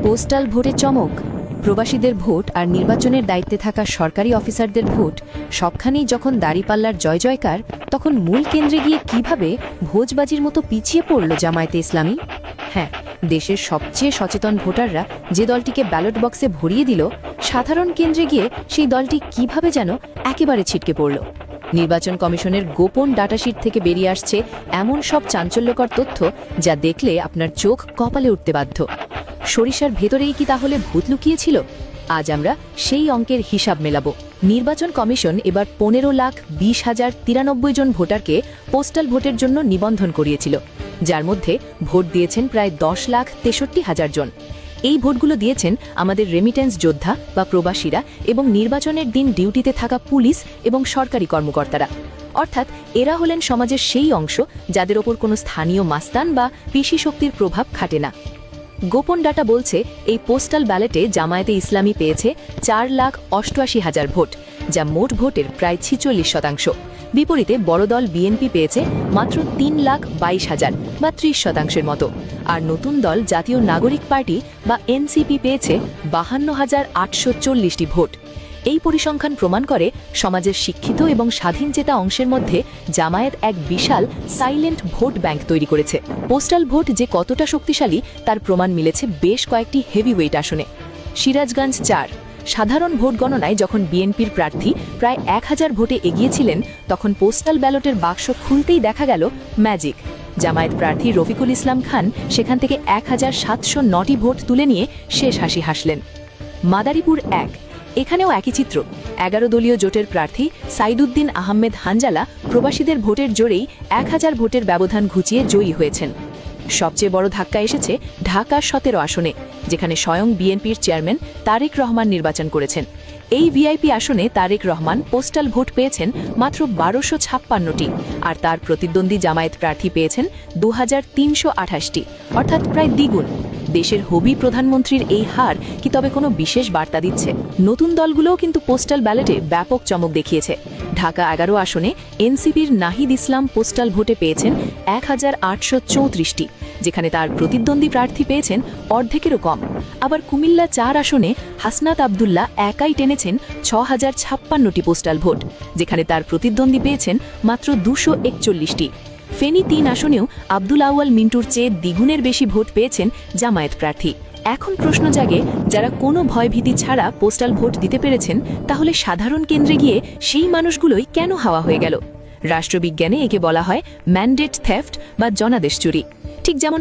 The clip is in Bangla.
পোস্টাল ভোটে চমক। প্রবাসীদের ভোট আর নির্বাচনের দায়িত্বে থাকা সরকারি অফিসারদের ভোট সবখানেই যখন দাঁড়িপাল্লার জয় জয়কার, তখন মূল কেন্দ্রে গিয়ে কিভাবে ভোজবাজির মতো পিছিয়ে পড়ল জামায়াতে ইসলামী। হ্যাঁ, দেশের সবচেয়ে সচেতন ভোটাররা যে দলটিকে ব্যালট বক্সে ভরিয়ে দিল, সাধারণ কেন্দ্রে গিয়ে সেই দলটি কিভাবে যেন একেবারে ছিটকে পড়ল। নির্বাচন কমিশনের গোপন ডাটাশিট থেকে বেরিয়ে আসছে এমন সব চাঞ্চল্যকর তথ্য যা দেখলে আপনার চোখ কপালে উঠতে বাধ্য। সরিষার ভেতরেই কি তাহলে ভূত লুকিয়েছিল? আজ আমরা সেই অঙ্কের হিসাব মেলাবো। নির্বাচন কমিশন এবার 15,20,093 জন ভোটারকে পোস্টাল ভোটের জন্য নিবন্ধন করিয়েছিল, যার মধ্যে ভোট দিয়েছেন প্রায় 10,63,000 জন। এই ভোটগুলো দিয়েছেন আমাদের রেমিটেন্স যোদ্ধা বা প্রবাসীরা এবং নির্বাচনের দিন ডিউটিতে থাকা পুলিশ এবং সরকারি কর্মকর্তারা। অর্থাৎ এরা হলেন সমাজের সেই অংশ যাদের ওপর কোনো স্থানীয় মাস্তান বা পেশি শক্তির প্রভাব খাটে না। গোপন ডাটা বলছে এই পোস্টাল ব্যালটে জামায়াতে ইসলামী পেয়েছে 4,88,000 ভোট, যা মোট ভোটের প্রায় 46%। বিপরীতে বড় দল বিএনপি পেয়েছে মাত্র 3,22,000 বা 30%-এর মতো। আর নতুন দল জাতীয় নাগরিক পার্টি বা এনসিপি পেয়েছে 52,840টি ভোট। এই পরিসংখ্যান প্রমাণ করে সমাজের শিক্ষিত এবং স্বাধীনচেতা অংশের মধ্যে জামায়াত এক বিশাল সাইলেন্ট ভোট ব্যাংক তৈরি করেছে। পোস্টাল ভোট যে কতটা শক্তিশালী তার প্রমাণ মিলেছে বেশ কয়েকটি হেভিওয়েট আসনে। সিরাজগঞ্জ 4। সাধারণ ভোট গণনায় যখন বিএনপির প্রার্থী প্রায় 1000 ভোটে এগিয়েছিলেন, তখন পোস্টাল ব্যালটের বাক্স খুলতেই দেখা গেল ম্যাজিক। জামায়াত প্রার্থী রফিকুল ইসলাম খান সেখান থেকে 1709টি ভোট তুলে নিয়ে শেষ হাসি হাসলেন। মাদারীপুর 1। এখানেও একই চিত্র। 11 দলীয় জোটের প্রার্থী সাইদুদ্দিন আহমেদ হানজালা প্রবাসীদের ভোটের জোরেই 1000 ভোটের ব্যবধান ঘুচিয়ে জয়ী হয়েছেন। সবচেয়ে বড় ধাক্কা এসেছে ঢাকা 17 আসনে, যেখানে স্বয়ং বিএনপির চেয়ারম্যান তারেক রহমান নির্বাচন করেছেন। এই ভিআইপি আসনে তারেক রহমান পোস্টাল ভোট পেয়েছেন মাত্র 1256টি, আর তার প্রতিদ্বন্দ্বী জামায়াত প্রার্থী পেয়েছেন 2328টি, অর্থাৎ প্রায় দ্বিগুণ। দেশের হবি প্রধানমন্ত্রীর এই হার কি তবে কোনো বিশেষ বার্তা দিচ্ছে? নতুন দলগুলোও কিন্তু পোস্টাল ব্যালটে ব্যাপক চমক দেখিয়েছে। ঢাকা 11 আসনে এনসিপির নাহিদ ইসলাম পোস্টাল ভোটে পেয়েছেন 1834টি, যেখানে তার প্রতিদ্বন্দ্বী প্রার্থী পেয়েছেন অর্ধেকেরও কম। আবার কুমিল্লা 4 আসনে হাসনাত আবদুল্লাহ একাই টেনেছেন 6056টি পোস্টাল ভোট, যেখানে তার প্রতিদ্বন্দ্বী পেয়েছেন মাত্র 241টি। ফেনী 3 আসনেও আব্দুল আউয়াল মিন্টুর চেয়ে দ্বিগুণের বেশি ভোট পেয়েছেন জামায়াত প্রার্থী। এখন প্রশ্ন জাগে, যারা কোনো ভয়ভীতি ছাড়া পোস্টাল ভোট দিতে পেরেছেন, তাহলে সাধারণ কেন্দ্রে গিয়ে সেই মানুষগুলোই কেন হাওয়া হয়ে গেল? রাষ্ট্রবিজ্ঞানে একে বলা হয় ম্যান্ডেট থেফট বা জনাদেশ চুরি। ঠিক যেমন